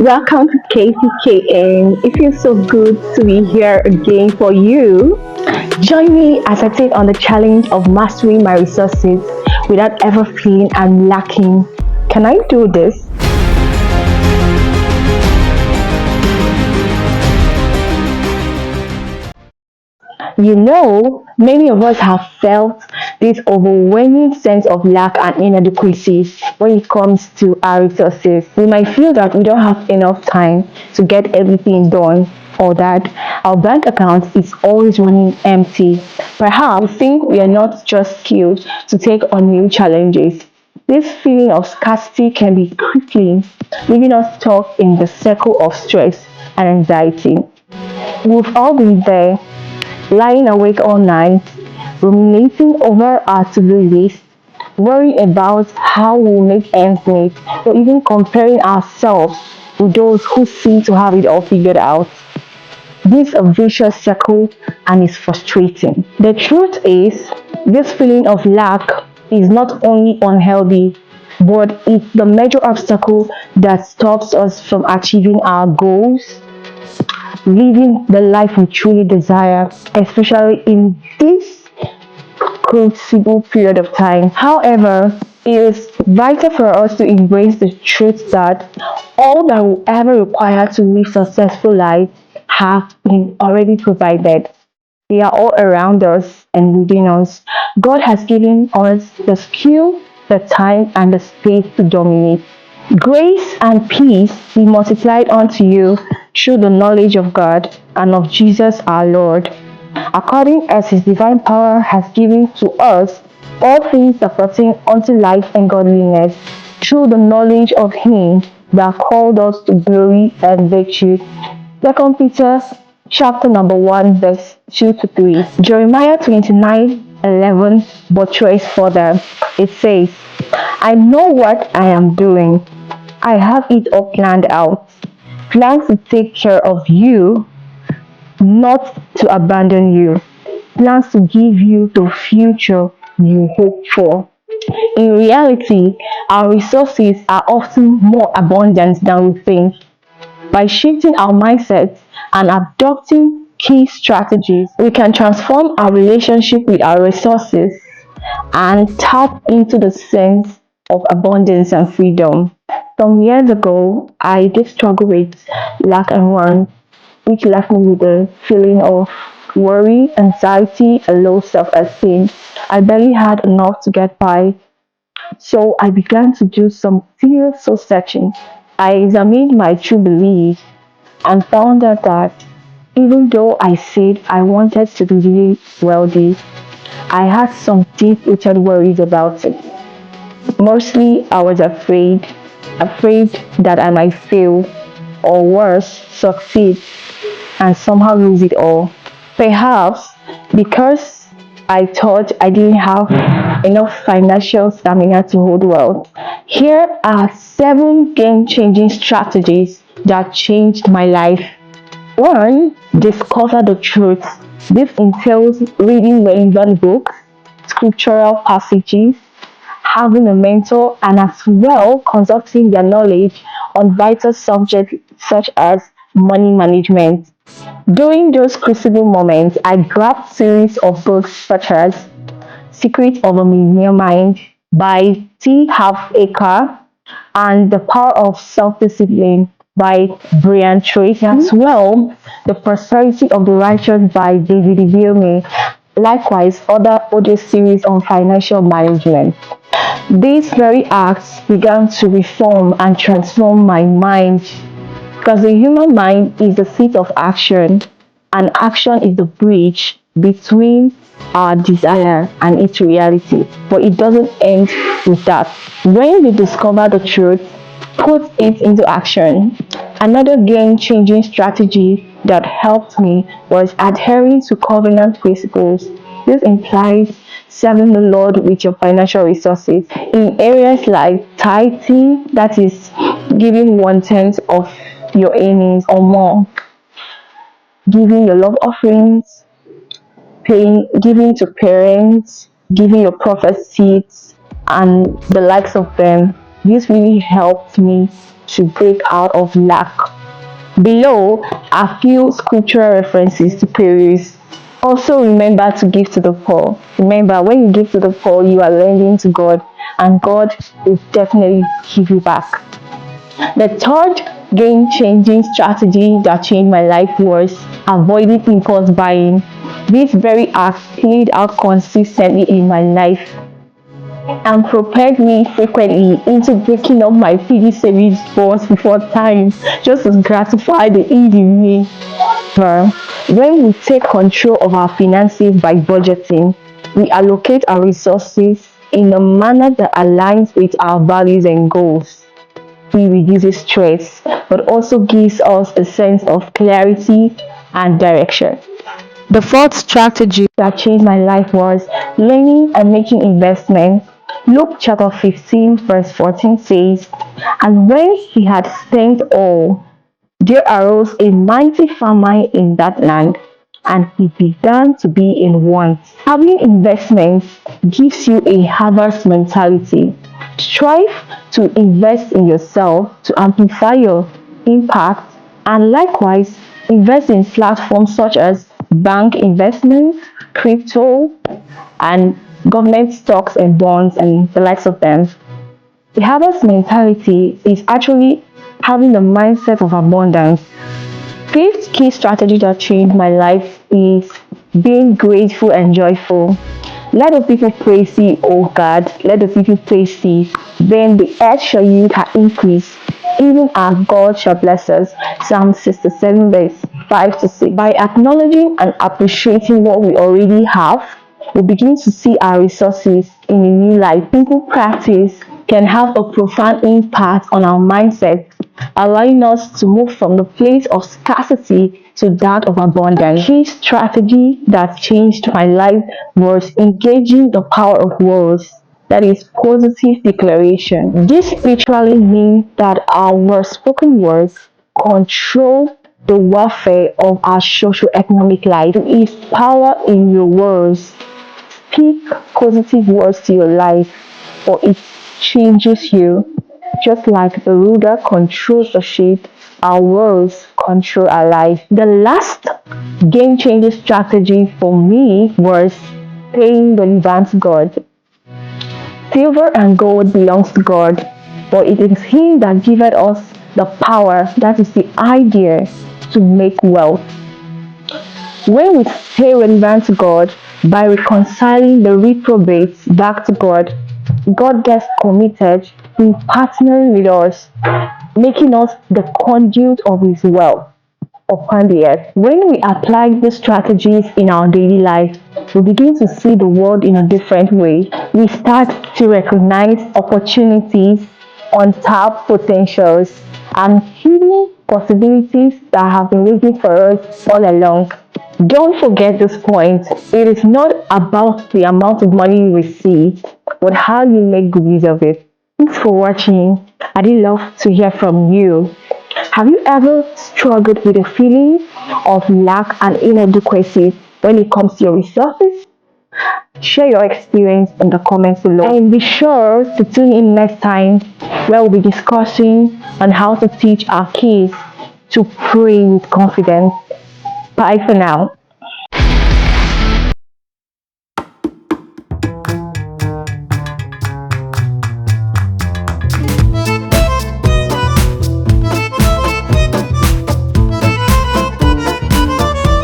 Welcome to KCKN. It feels so good to be here again for you. Join me as I take on the challenge of mastering my resources without ever feeling I'm lacking. Can I do this? Many of us have felt this overwhelming sense of lack and inadequacy when it comes to our resources. We might feel that we don't have enough time to get everything done or that our bank account is always running empty. Perhaps we think we are not just skilled to take on new challenges. This feeling of scarcity can be crippling, leaving us stuck in the circle of stress and anxiety. We've all been there, lying awake all night, ruminating over our to-do list, worrying about how we'll make ends meet, or even comparing ourselves with those who seem to have it all figured out. This is a vicious circle and is frustrating. The truth is, this feeling of lack is not only unhealthy, but it's the major obstacle that stops us from achieving our goals, living the life we truly desire, especially in this crucible period of time. However, it is vital for us to embrace the truth that all that we ever require to live successful life have been already provided. They are all around us and within us. God has given us the skill, the time, and the space to dominate. Grace and peace be multiplied unto you through the knowledge of God and of Jesus our Lord, according as his divine power has given to us all things that pertain unto life and godliness, through the knowledge of him that called us to glory and virtue. Second Peter chapter number 1 verse 2 to 3. Jeremiah 29:11 buttress further. It says, I know what I am doing. I have it all planned out. Plans to take care of you, not to abandon you. Plans to give you the future you hope for. In reality, our resources are often more abundant than we think. By shifting our mindset and adopting key strategies, we can transform our relationship with our resources and tap into the sense of abundance and freedom. Some years ago, I did struggle with lack and want, which left me with a feeling of worry, anxiety, and low self esteem. I barely had enough to get by, so I began to do some serious soul searching. I examined my true beliefs and found out that even though I said I wanted to be really wealthy, I had some deep rooted worries about it. Mostly, I was afraid that I might fail, or worse, succeed and somehow lose it all. Perhaps because I thought I didn't have enough financial stamina to hold wealth. Here are seven game changing strategies that changed my life. One, discover the truth. This entails reading relevant books, scriptural passages, having a mentor, and as well consulting their knowledge on vital subjects such as money management. During those crucible moments, I grabbed series of books such as Secret of a Millionaire Mind by T. Half Acre and The Power of Self-Discipline by Brian Tracy. As well, The Prosperity of the Righteous by David Vilme. Likewise, other audio series on financial management. These very acts began to reform and transform my mind because the human mind is the seat of action, and action is the bridge between our desire and its reality. But it doesn't end with that. When we discover the truth, put it into action. Another game changing strategy that helped me was adhering to covenant principles. This implies serving the Lord with your financial resources in areas like tithing, that is, giving 1/10 of your earnings or more, giving your love offerings, paying, giving to parents, giving your prophet seeds, and the likes of them. This really helped me to break out of lack. Below are few scriptural references to praise. Also remember to give to the poor. Remember, when you give to the poor, you are lending to God, and God will definitely give you back. The third game-changing strategy that changed my life was avoiding impulse buying. This very act played out consistently in my life and propelled me frequently into breaking up my PD savings bonds before time just to gratify the need in me. When we take control of our finances by budgeting, we allocate our resources in a manner that aligns with our values and goals. It reduces stress, but also gives us a sense of clarity and direction. The fourth strategy that changed my life was learning and making investments. Luke chapter 15, verse 14 says, "And when he had spent all, there arose a mighty famine in that land, and he began to be in want." Having investments gives you a harvest mentality. Strive to invest in yourself to amplify your impact, and likewise invest in platforms such as bank investments, crypto, and government stocks and bonds and the likes of them. The harvest mentality is actually having the mindset of abundance. Fifth key strategy that changed my life is being grateful and joyful. Let the people praise thee, O God. Let the people praise thee. Then the earth shall yield her increase. Even our God shall bless us. Psalm 67, verse 5 to 6. By acknowledging and appreciating what we already have, we begin to see our resources in a new light. Simple practice can have a profound impact on our mindset, allowing us to move from the place of scarcity to that of abundance. The key strategy that changed my life was engaging the power of words, that is positive declaration. This literally means that our spoken words control the warfare of our socio-economic life. There is power in your words. Speak positive words to your life, or it changes you. Just like the ruler controls the shape, our words control our life. The last game changing strategy for me was paying the advance to God. Silver and gold belongs to God, but it is Him that giveth us the power, that is the idea, to make wealth. When we pay relevant to God by reconciling the reprobates back to God, God gets committed in partnering with us, making us the conduit of His wealth upon the earth. When we apply these strategies in our daily life, we begin to see the world in a different way. We start to recognize opportunities, untapped potentials, and hidden possibilities that have been waiting for us all along. Don't forget this point. It is not about the amount of money you receive, but how you make good use of it. Thanks for watching. I'd love to hear from you. Have you ever struggled with a feeling of lack and inadequacy when it comes to your resources? Share your experience in the comments below. And be sure to tune in next time where we'll be discussing on how to teach our kids to pray with confidence. Bye for now.